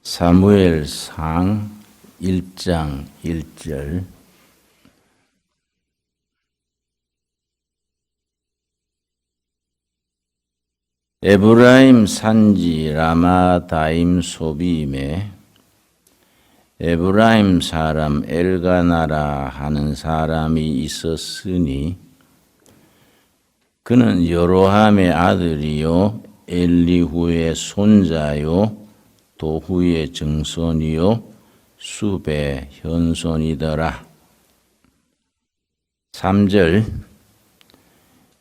사무엘상 1장 1절. 에브라임 산지 라마다임 소비임에 에브라임 사람 엘가나라 하는 사람이 있었으니 그는 여로함의 아들이요 엘리후의 손자요 도후의 증손이요 숲의 현손이더라. 3절.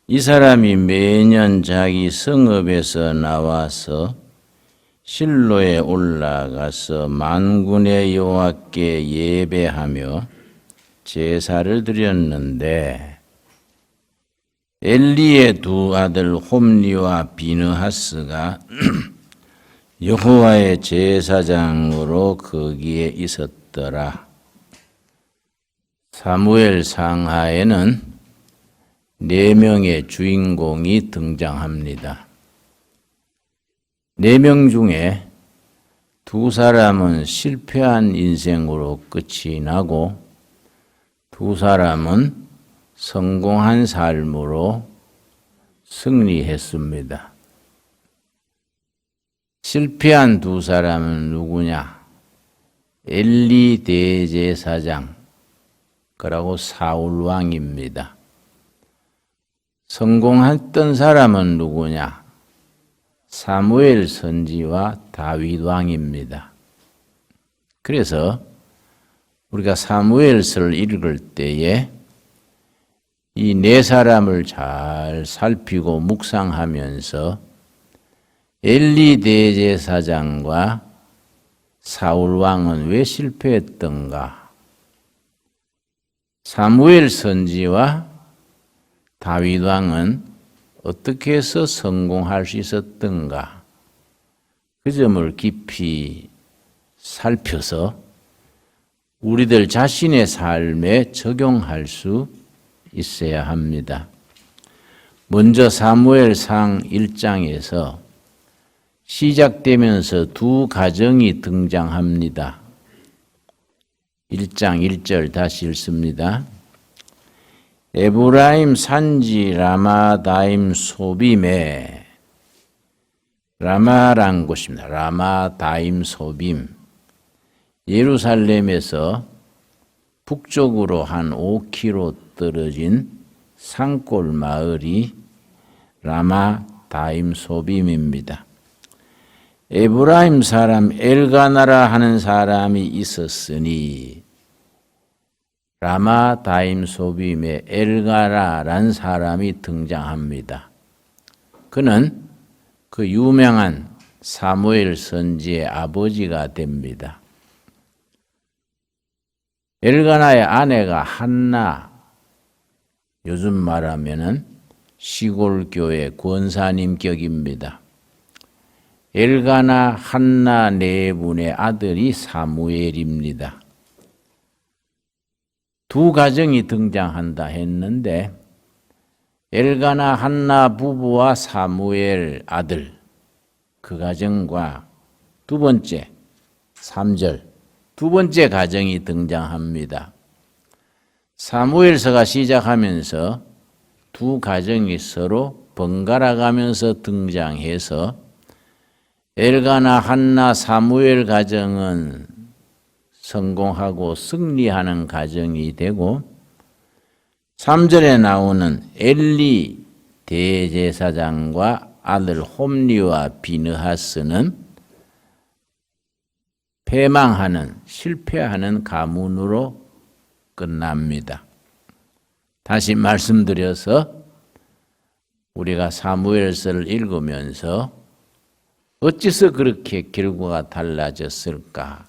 이 사람이 매년 자기 성읍에서 나와서 실로에 올라가서 만군의 여호와께 예배하며 제사를 드렸는데 엘리의 두 아들 홈리와 비느하스가 여호와의 제사장으로 거기에 있었더라. 사무엘 상하에는 4명의 주인공이 등장합니다. 4명 중에 2사람은 실패한 인생으로 끝이 나고 2사람은 성공한 삶으로 승리했습니다. 실패한 2사람은 누구냐? 엘리 대제사장, 그리고 사울 왕입니다. 성공했던 사람은 누구냐? 사무엘 선지와 다윗 왕입니다. 그래서 우리가 사무엘서를 읽을 때에 이 4사람을 잘 살피고 묵상하면서 엘리 대제사장과 사울 왕은 왜 실패했던가? 사무엘 선지와 다윗 왕은 어떻게 해서 성공할 수 있었던가? 그 점을 깊이 살펴서 우리들 자신의 삶에 적용할 수 있어야 합니다. 먼저 사무엘상 1장에서 시작되면서 2 가정이 등장합니다. 1장 1절 다시 읽습니다. 에브라임 산지 라마다임 소빔에, 라마란 곳입니다. 라마다임 소빔. 예루살렘에서 북쪽으로 한 5km 떨어진 산골 마을이 라마다임 소빔입니다. 에브라임 사람 엘가나라 하는 사람이 있었으니 라마다임 소빔에 엘가나라는 사람이 등장합니다. 그는 그 유명한 사무엘 선지의 아버지가 됩니다. 엘가나의 아내가 한나, 요즘 말하면은 시골교회 권사님 격입니다. 엘가나, 한나 4분의 아들이 사무엘입니다. 2 가정이 등장한다 했는데 엘가나, 한나 부부와 사무엘 아들, 그 가정과 2번째, 3절, 2번째 가정이 등장합니다. 사무엘서가 시작하면서 2 가정이 서로 번갈아 가면서 등장해서 엘가나, 한나, 사무엘 가정은 성공하고 승리하는 가정이 되고 3절에 나오는 엘리 대제사장과 아들 홈리와 비느하스는 패망하는, 실패하는 가문으로 끝납니다. 다시 말씀드려서 우리가 사무엘서를 읽으면서 어째서 그렇게 결과가 달라졌을까?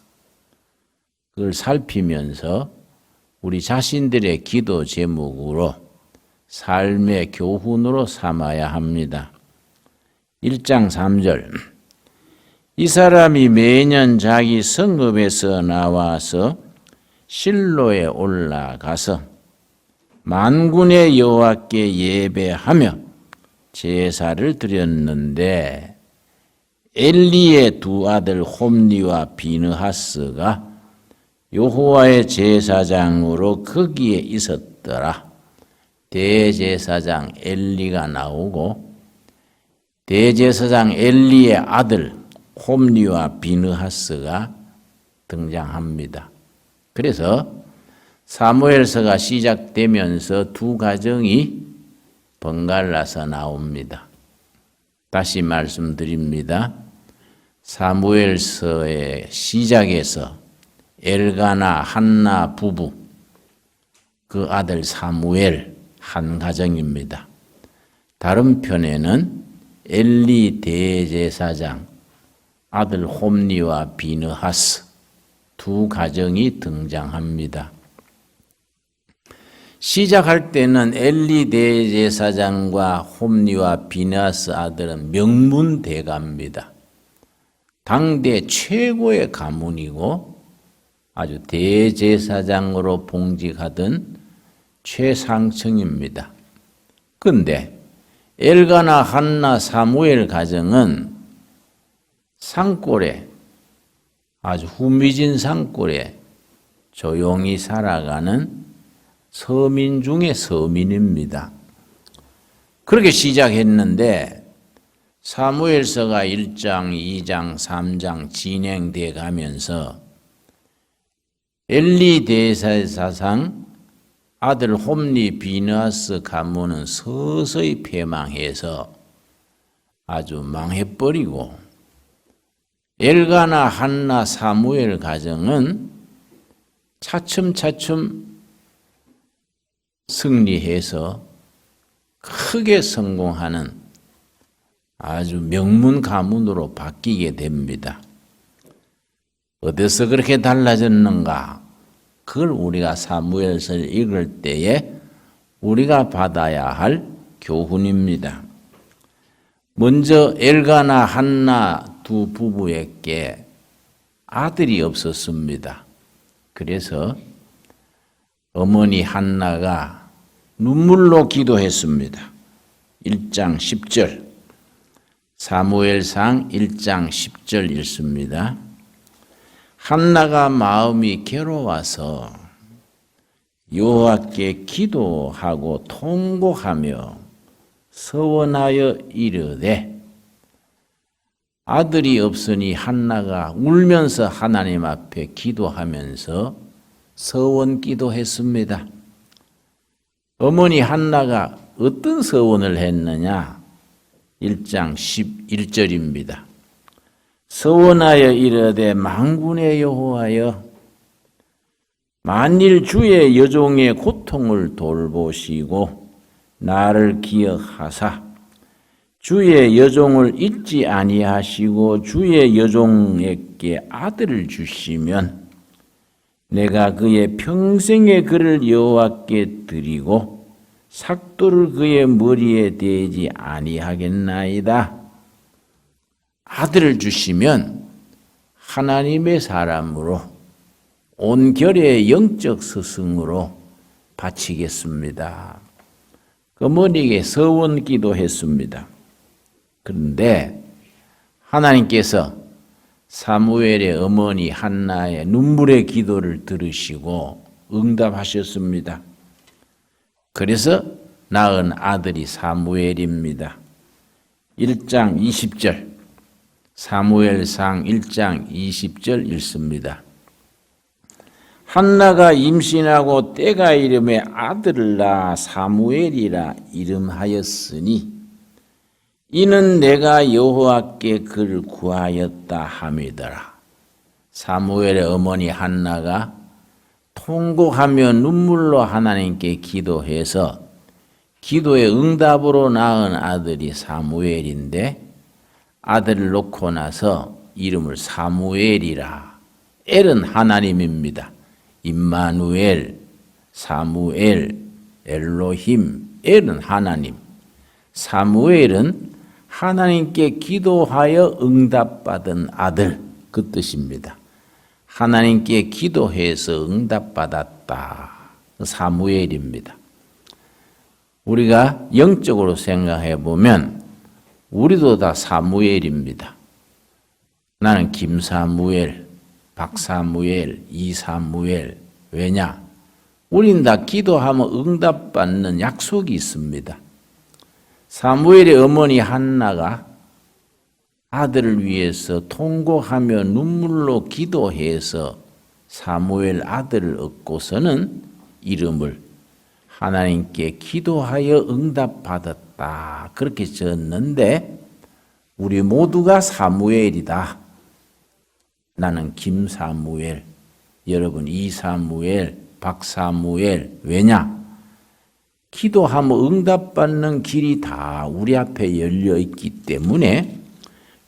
그걸 살피면서 우리 자신들의 기도 제목으로 삶의 교훈으로 삼아야 합니다. 1장 3절. 이 사람이 매년 자기 성읍에서 나와서 실로에 올라가서 만군의 여호와께 예배하며 제사를 드렸는데 엘리의 두 아들 홈리와 비느하스가 여호와의 제사장으로 거기에 있었더라. 대제사장 엘리가 나오고 대제사장 엘리의 아들 홈리와 비느하스가 등장합니다. 그래서 사무엘서가 시작되면서 두 가정이 번갈아서 나옵니다. 다시 말씀드립니다. 사무엘서의 시작에서 엘가나 한나 부부, 그 아들 사무엘 한 가정입니다. 다른 편에는 엘리 대제사장, 아들 홈리와 비느하스 두 가정이 등장합니다. 시작할 때는 엘리 대제사장과 홈리와 비느하스 아들은 명문대가입니다. 당대 최고의 가문이고 아주 대제사장으로 봉직하던 최상층입니다. 그런데 엘가나 한나 사무엘 가정은 산골에 아주 후미진 산골에 조용히 살아가는 서민 중의 서민입니다. 그렇게 시작했는데 사무엘서가 1장, 2장, 3장 진행돼 가면서 엘리 대제사장 아들 홈리 비느하스 가문은 서서히 패망해서 아주 망해버리고 엘가나 한나 사무엘 가정은 차츰차츰 승리해서 크게 성공하는 아주 명문 가문으로 바뀌게 됩니다. 어디서 그렇게 달라졌는가? 그걸 우리가 사무엘서를 읽을 때에 우리가 받아야 할 교훈입니다. 먼저 엘가나 한나 두 부부에게 아들이 없었습니다. 그래서 어머니 한나가 눈물로 기도했습니다. 1장 10절 사무엘상 1장 10절 읽습니다. 한나가 마음이 괴로워서 여호와께 기도하고 통곡하며 서원하여 이르되 아들이 없으니 한나가 울면서 하나님 앞에 기도하면서 서원 기도했습니다. 어머니 한나가 어떤 서원을 했느냐? 1장 11절입니다. 서원하여 이르되 만군의 여호와여 만일 주의 여종의 고통을 돌보시고 나를 기억하사 주의 여종을 잊지 아니하시고 주의 여종에게 아들을 주시면 내가 그의 평생의 그를 여호와께 드리고 삭도를 그의 머리에 대지 아니하겠나이다. 아들을 주시면 하나님의 사람으로 온결의 영적 스승으로 바치겠습니다. 어머니에게 서원 기도했습니다. 그런데 하나님께서 사무엘의 어머니 한나의 눈물의 기도를 들으시고 응답하셨습니다. 그래서 낳은 아들이 사무엘입니다. 1장 20절 사무엘상 1장 20절 읽습니다. 한나가 임신하고 때가 이름에 아들을 낳아 사무엘이라 이름하였으니 이는 내가 여호와께 그를 구하였다 함이더라. 사무엘의 어머니 한나가 통곡하며 눈물로 하나님께 기도해서 기도의 응답으로 낳은 아들이 사무엘인데 아들을 놓고 나서 이름을 사무엘이라. 엘은 하나님입니다. 임마누엘, 사무엘, 엘로힘, 엘은 하나님. 사무엘은 하나님께 기도하여 응답받은 아들, 그 뜻입니다. 하나님께 기도해서 응답받았다. 사무엘입니다. 우리가 영적으로 생각해 보면 우리도 다 사무엘입니다. 나는 김사무엘, 박사무엘, 이사무엘. 왜냐? 우린 다 기도하면 응답받는 약속이 있습니다. 사무엘의 어머니 한나가 아들을 위해서 통곡하며 눈물로 기도해서 사무엘 아들을 얻고서는 이름을 하나님께 기도하여 응답받았다. 그렇게 적었는데 우리 모두가 사무엘이다. 나는 김사무엘, 여러분 이사무엘, 박사무엘. 왜냐? 기도하면 응답받는 길이 다 우리 앞에 열려 있기 때문에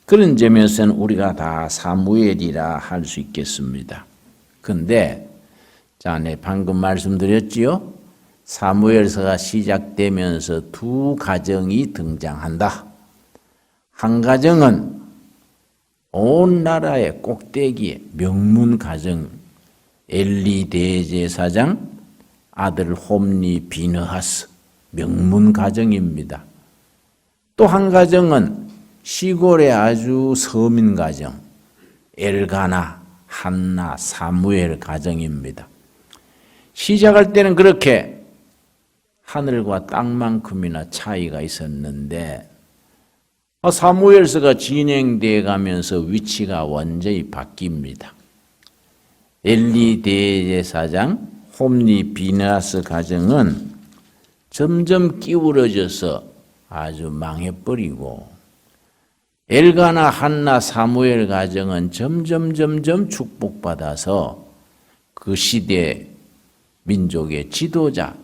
그런 점에서는 우리가 다 사무엘이라 할 수 있겠습니다. 근데 자, 네, 방금 말씀드렸지요. 사무엘서가 시작되면서 두 가정이 등장한다. 한 가정은 온 나라의 꼭대기에 명문 가정 엘리 대제사장 아들 홈리 비느하스 명문 가정입니다. 또 한 가정은 시골의 아주 서민 가정 엘가나, 한나, 사무엘 가정입니다. 시작할 때는 그렇게 하늘과 땅만큼이나 차이가 있었는데 사무엘서가 진행되어 가면서 위치가 완전히 바뀝니다. 엘리 대제사장, 홈리 비느하스 가정은 점점 기울어져서 아주 망해버리고 엘가나, 한나, 사무엘 가정은 점점 축복받아서 그 시대 민족의 지도자,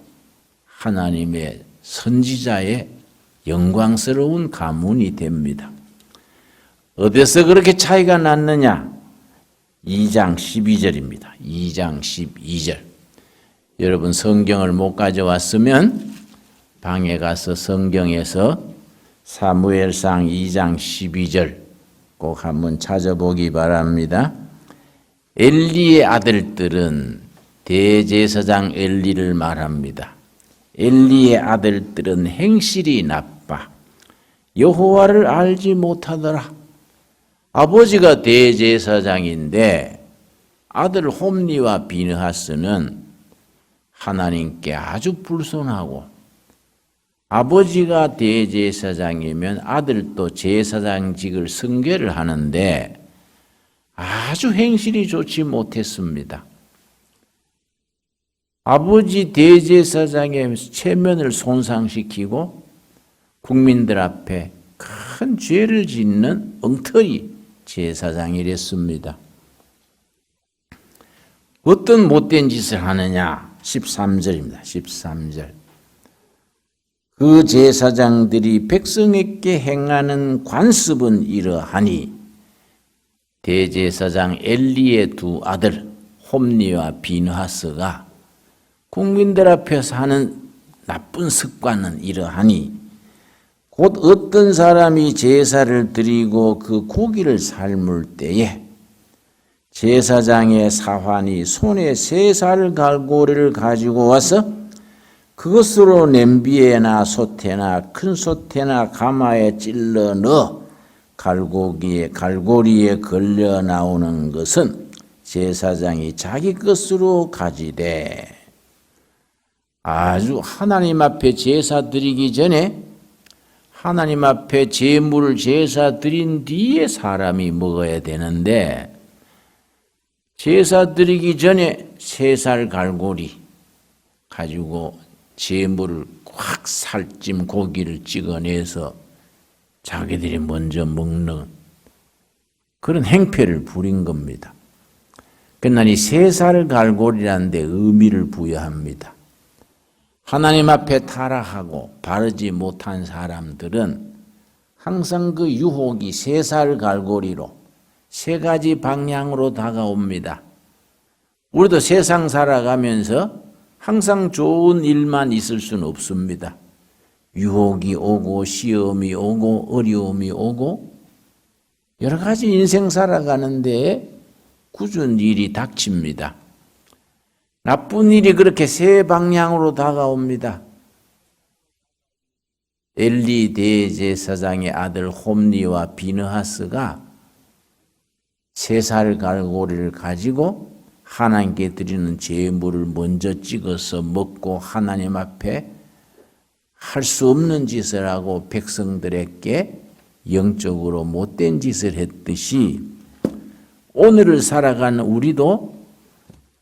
하나님의 선지자의 영광스러운 가문이 됩니다. 어디서 그렇게 차이가 났느냐? 2장 12절입니다. 2장 12절. 여러분 성경을 못 가져왔으면 방에 가서 성경에서 사무엘상 2장 12절 꼭 한번 찾아보기 바랍니다. 엘리의 아들들은 대제사장 엘리를 말합니다. 엘리의 아들들은 행실이 나빠 여호와를 알지 못하더라. 아버지가 대제사장인데 아들 홈리와 비느하스는 하나님께 아주 불손하고 아버지가 대제사장이면 아들도 제사장직을 승계를 하는데 아주 행실이 좋지 못했습니다. 아버지 대제사장의 체면을 손상시키고 국민들 앞에 큰 죄를 짓는 엉터리 제사장이랬습니다. 어떤 못된 짓을 하느냐? 13절입니다. 13절. 그 제사장들이 백성에게 행하는 관습은 이러하니 대제사장 엘리의 두 아들 홈리와 비느하스가 국민들 앞에서 하는 나쁜 습관은 이러하니 곧 어떤 사람이 제사를 드리고 그 고기를 삶을 때에 제사장의 사환이 손에 3살 갈고리를 가지고 와서 그것으로 냄비에나 솥에나 큰 솥에나 가마에 찔러 넣어 갈고리에 걸려 나오는 것은 제사장이 자기 것으로 가지되 아주 하나님 앞에 제사 드리기 전에 하나님 앞에 제물을 제사 드린 뒤에 사람이 먹어야 되는데 제사 드리기 전에 3살 갈고리 가지고 제물을 꽉 살찜 고기를 찍어내서 자기들이 먼저 먹는 그런 행패를 부린 겁니다. 그러나 이 3살 갈고리라는 데 의미를 부여합니다. 하나님 앞에 타락하고 바르지 못한 사람들은 항상 그 유혹이 3살 갈고리로 3가지 방향으로 다가옵니다. 우리도 세상 살아가면서 항상 좋은 일만 있을 수는 없습니다. 유혹이 오고 시험이 오고 어려움이 오고 여러 가지 인생 살아가는데 꾸준 일이 닥칩니다. 나쁜 일이 그렇게 3방향으로 다가옵니다. 엘리 대제사장의 아들 홈리와 비느하스가 세 살 갈고리를 가지고 하나님께 드리는 제물을 먼저 찍어서 먹고 하나님 앞에 할 수 없는 짓을 하고 백성들에게 영적으로 못된 짓을 했듯이 오늘을 살아가는 우리도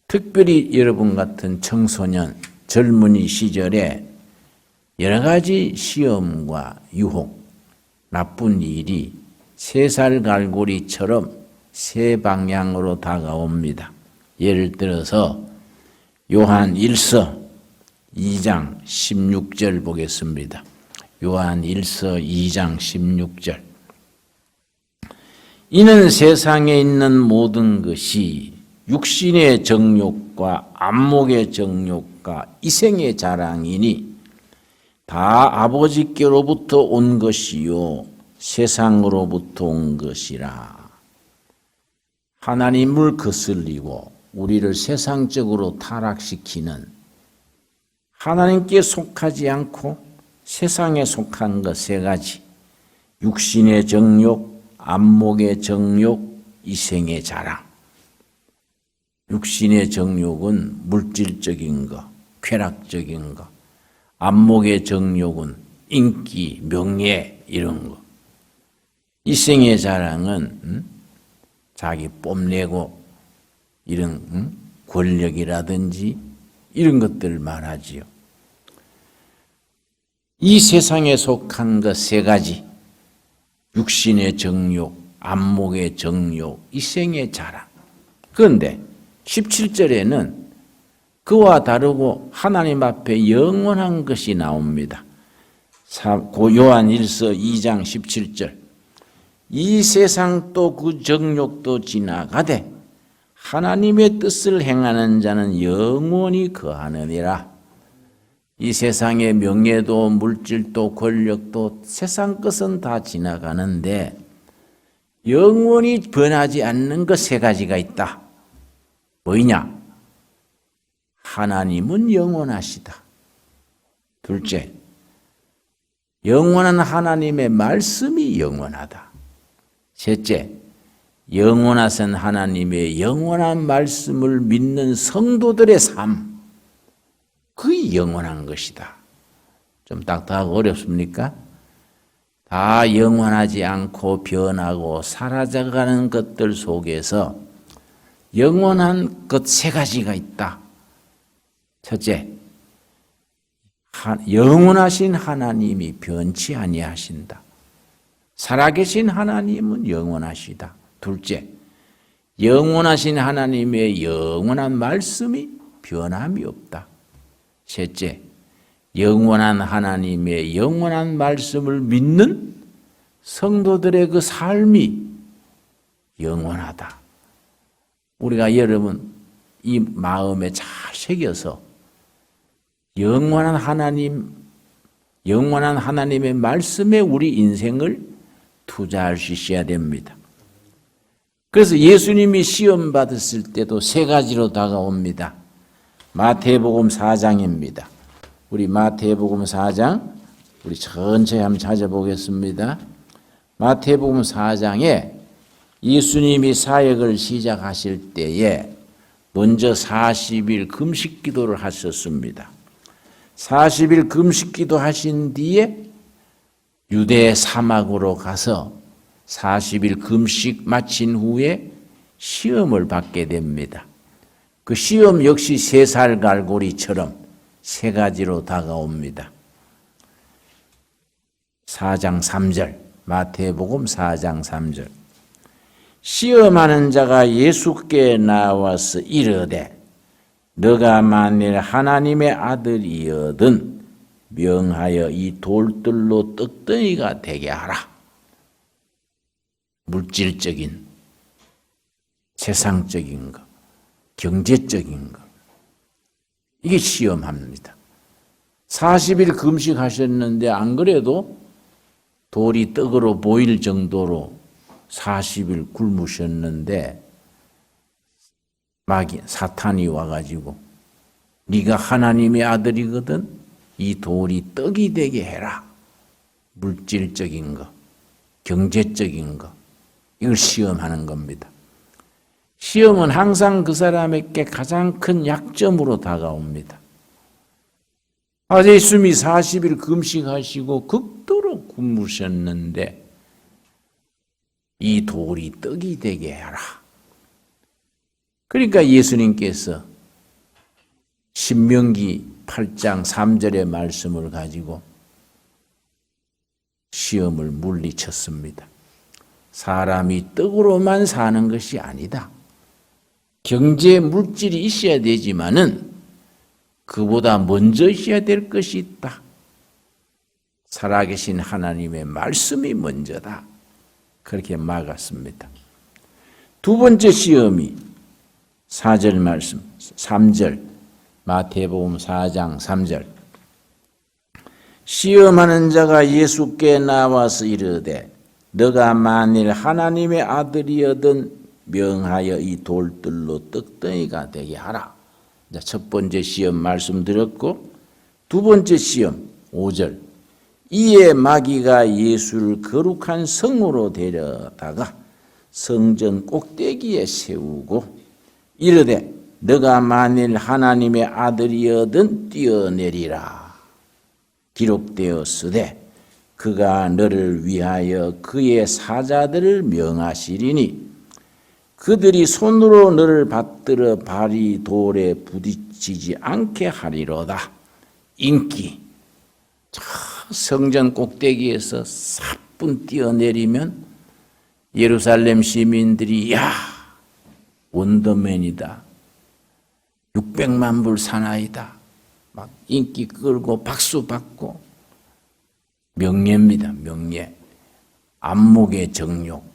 특별히 여러분 같은 청소년, 젊은이 시절에 여러 가지 시험과 유혹, 나쁜 일이 3살 갈고리처럼 세 방향으로 다가옵니다. 예를 들어서 요한 1서 2장 16절 보겠습니다. 요한 1서 2장 16절. 이는 세상에 있는 모든 것이 육신의 정욕과 안목의 정욕과 이생의 자랑이니 다 아버지께로부터 온 것이요 세상으로부터 온 것이라. 하나님을 거슬리고 우리를 세상적으로 타락시키는 하나님께 속하지 않고 세상에 속한 것 3가지, 육신의 정욕, 안목의 정욕, 이생의 자랑. 육신의 정욕은 물질적인 것, 쾌락적인 것, 안목의 정욕은 인기, 명예 이런 것, 이생의 자랑은 자기 뽐내고 이런 권력이라든지 이런 것들을 말하지요. 이 세상에 속한 것 3가지, 육신의 정욕, 안목의 정욕, 이생의 자랑. 그런데 17절에는 그와 다르고 하나님 앞에 영원한 것이 나옵니다. 요한 1서 2장 17절. 이 세상 또 그 정욕도 지나가되 하나님의 뜻을 행하는 자는 영원히 거하느니라. 이 세상의 명예도 물질도 권력도 세상 것은 다 지나가는데 영원히 변하지 않는 것 3가지가 있다. 뭐냐? 하나님은 영원하시다. 둘째, 영원한 하나님의 말씀이 영원하다. 셋째, 영원하신 하나님의 영원한 말씀을 믿는 성도들의 삶, 그게 영원한 것이다. 좀 딱딱하고 어렵습니까? 다 영원하지 않고 변하고 사라져가는 것들 속에서 영원한 것 3가지가 있다. 첫째, 영원하신 하나님이 변치 아니하신다. 살아계신 하나님은 영원하시다. 둘째, 영원하신 하나님의 영원한 말씀이 변함이 없다. 셋째, 영원한 하나님의 영원한 말씀을 믿는 성도들의 그 삶이 영원하다. 우리가 여러분 이 마음에 잘 새겨서 영원한 하나님의 말씀에 우리 인생을 투자할 수 있어야 됩니다. 그래서 예수님이 시험 받았을 때도 3가지로 다가옵니다. 마태복음 4장입니다. 우리 마태복음 4장 우리 천천히 한번 찾아보겠습니다. 마태복음 4장에 예수님이 사역을 시작하실 때에 먼저 40일 금식 기도를 하셨습니다. 40일 금식 기도 하신 뒤에 유대 사막으로 가서 40일 금식 마친 후에 시험을 받게 됩니다. 그 시험 역시 3살 갈고리처럼 3가지로 다가옵니다. 4장 3절, 마태복음 4장 3절. 시험하는 자가 예수께 나와서 이르되 너가 만일 하나님의 아들이거든 명하여 이 돌들로 떡덩이가 되게 하라. 물질적인, 세상적인 것, 경제적인 것. 이게 시험합니다. 40일 금식하셨는데 안 그래도 돌이 떡으로 보일 정도로 40일 굶으셨는데 마귀 사탄이 와가지고 네가 하나님의 아들이거든 이 돌이 떡이 되게 해라. 물질적인 것, 경제적인 것, 이걸 시험하는 겁니다. 시험은 항상 그 사람에게 가장 큰 약점으로 다가옵니다. 예수님이 40일 금식하시고 극도로 굶으셨는데 이 돌이 떡이 되게 하라. 그러니까 예수님께서 신명기 8장 3절의 말씀을 가지고 시험을 물리쳤습니다. 사람이 떡으로만 사는 것이 아니다. 경제 물질이 있어야 되지만은 그보다 먼저 있어야 될 것이 있다. 살아계신 하나님의 말씀이 먼저다. 그렇게 막았습니다. 두 번째 시험이 4절 말씀, 3절, 마태복음 4장 3절. 시험하는 자가 예수께 나와서 이르되 너가 만일 하나님의 아들이여든 명하여 이 돌들로 떡덩이가 되게 하라. 첫 번째 시험 말씀드렸고 두 번째 시험 5절. 이에 마귀가 예수를 거룩한 성으로 데려다가 성전 꼭대기에 세우고 이르되 너가 만일 하나님의 아들이여든 뛰어내리라. 기록되었으되 그가 너를 위하여 그의 사자들을 명하시리니 그들이 손으로 너를 받들어 발이 돌에 부딪히지 않게 하리로다. 인기. 성전 꼭대기에서 사뿐 뛰어내리면 예루살렘 시민들이 야 원더맨이다. 600만 불 사나이다. 막 인기 끌고 박수 받고 명예입니다. 명예. 안목의 정욕.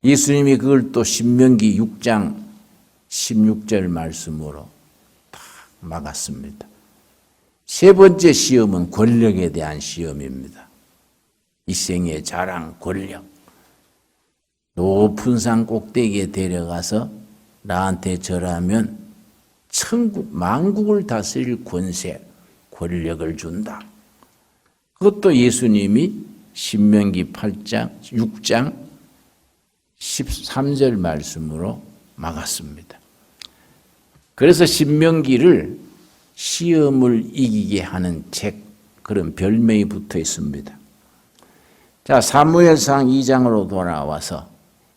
예수님이 그걸 또 신명기 6장 16절 말씀으로 다 막았습니다. 세 번째 시험은 권력에 대한 시험입니다. 이 생의 자랑, 권력. 높은 산 꼭대기에 데려가서 나한테 절하면 천국, 만국을 다스릴 권세, 권력을 준다. 그것도 예수님이 신명기 8장, 6장 13절 말씀으로 막았습니다. 그래서 신명기를 시험을 이기게 하는 책, 그런 별명이 붙어 있습니다. 자, 사무엘상 2장으로 돌아와서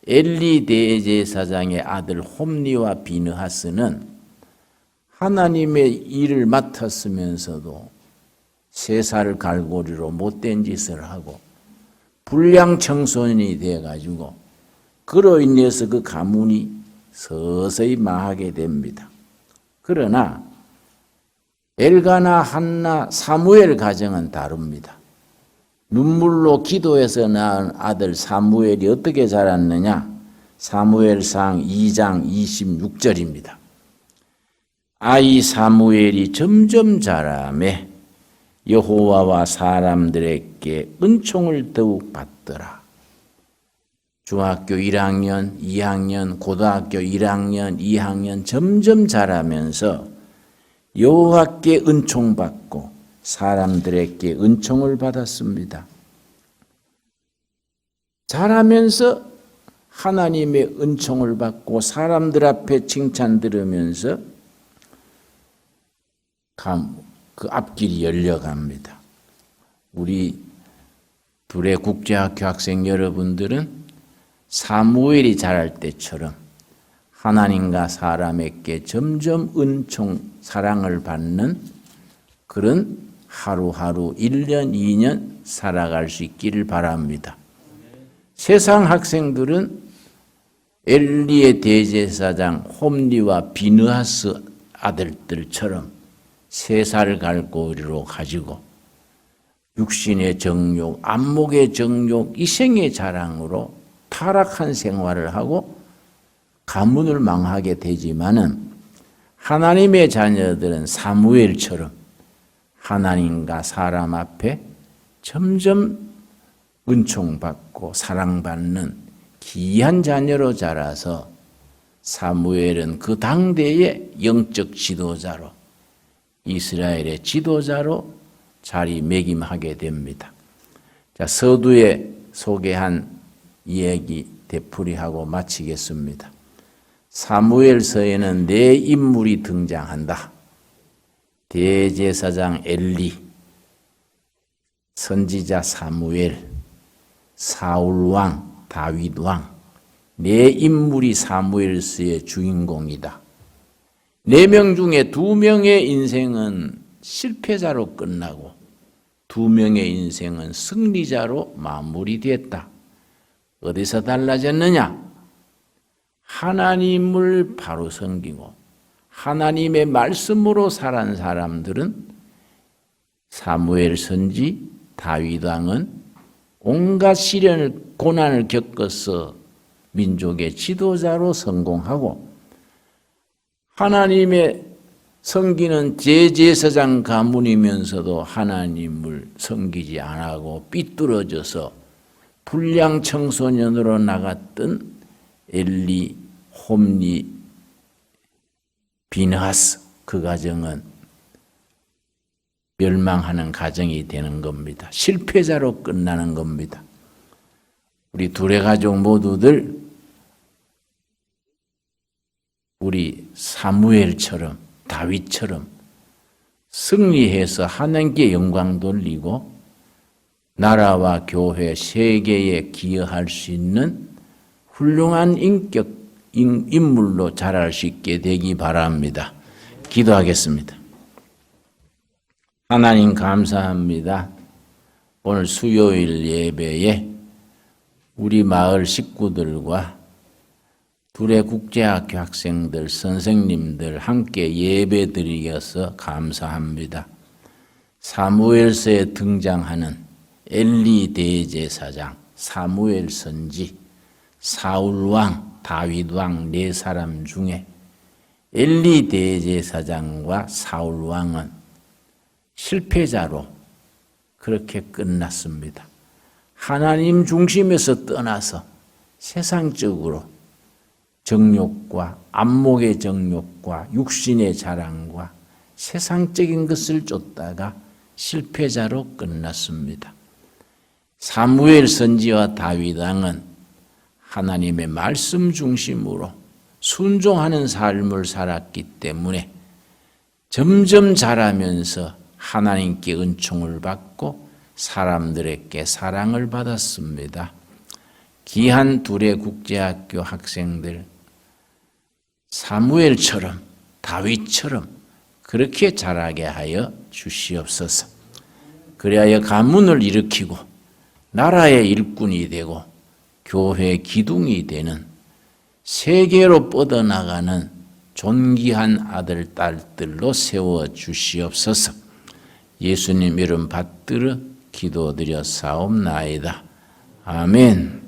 엘리 대제사장의 아들 홈니와 비느하스는 하나님의 일을 맡았으면서도 세 살 갈고리로 못된 짓을 하고 불량 청소년이 되어가지고 그로 인해서 그 가문이 서서히 망하게 됩니다. 그러나 엘가나, 한나, 사무엘 가정은 다릅니다. 눈물로 기도해서 낳은 아들 사무엘이 어떻게 자랐느냐? 사무엘상 2장 26절입니다. 아이 사무엘이 점점 자라매 여호와와 사람들에게 은총을 더욱 받더라. 중학교 1학년, 2학년, 고등학교 1학년, 2학년 점점 자라면서 여호와께 은총받고 사람들에게 은총을 받았습니다. 자라면서 하나님의 은총을 받고 사람들 앞에 칭찬 들으면서 그 앞길이 열려갑니다. 우리 둘의 국제학교 학생 여러분들은 사무엘이 자랄 때처럼 하나님과 사람에게 점점 은총, 사랑을 받는 그런 하루하루 1년, 2년 살아갈 수 있기를 바랍니다. 세상 학생들은 엘리의 대제사장 홈리와 비느하스 아들들처럼 3살 갈고리로 가지고 육신의 정욕, 안목의 정욕, 이생의 자랑으로 타락한 생활을 하고 가문을 망하게 되지만은 하나님의 자녀들은 사무엘처럼 하나님과 사람 앞에 점점 은총받고 사랑받는 귀한 자녀로 자라서 사무엘은 그 당대의 영적 지도자로 이스라엘의 지도자로 자리매김하게 됩니다. 자, 서두에 소개한 이야기 되풀이하고 마치겠습니다. 사무엘서에는 네 인물이 등장한다. 대제사장 엘리, 선지자 사무엘, 사울왕, 다윗왕, 네 인물이 사무엘서의 주인공이다. 4명 중에 2명의 인생은 실패자로 끝나고 2명의 인생은 승리자로 마무리됐다. 어디서 달라졌느냐? 하나님을 바로 섬기고 하나님의 말씀으로 살아온 사람들은 사무엘 선지, 다윗 왕은 온갖 시련을 고난을 겪어서 민족의 지도자로 성공하고 하나님의 섬기는 대제사장 가문이면서도 하나님을 섬기지 않고 삐뚤어져서 불량 청소년으로 나갔던 엘리, 홈리, 비느하스, 그 가정은 멸망하는 가정이 되는 겁니다. 실패자로 끝나는 겁니다. 우리 둘의 가족 모두들 우리 사무엘처럼 다윗처럼 승리해서 하나님께 영광 돌리고 나라와 교회, 세계에 기여할 수 있는 훌륭한 인물로 자랄 수 있게 되기 바랍니다. 기도하겠습니다. 하나님 감사합니다. 오늘 수요일 예배에 우리 마을 식구들과 둘의 국제학교 학생들, 선생님들 함께 예배 드리셔서 감사합니다. 사무엘서에 등장하는 엘리 대제사장, 사무엘 선지, 사울왕, 다윗왕 4사람 중에 엘리 대제사장과 사울왕은 실패자로 그렇게 끝났습니다. 하나님 중심에서 떠나서 세상적으로 정욕과 안목의 정욕과 육신의 자랑과 세상적인 것을 쫓다가 실패자로 끝났습니다. 사무엘 선지와 다윗 왕은 하나님의 말씀 중심으로 순종하는 삶을 살았기 때문에 점점 자라면서 하나님께 은총을 받고 사람들에게 사랑을 받았습니다. 귀한 둘의 국제학교 학생들 사무엘처럼 다윗처럼 그렇게 자라게 하여 주시옵소서. 그리하여 가문을 일으키고 나라의 일꾼이 되고 교회 기둥이 되는 세계로 뻗어나가는 존귀한 아들, 딸들로 세워 주시옵소서. 예수님 이름 받들어 기도드려 사옵나이다. 아멘.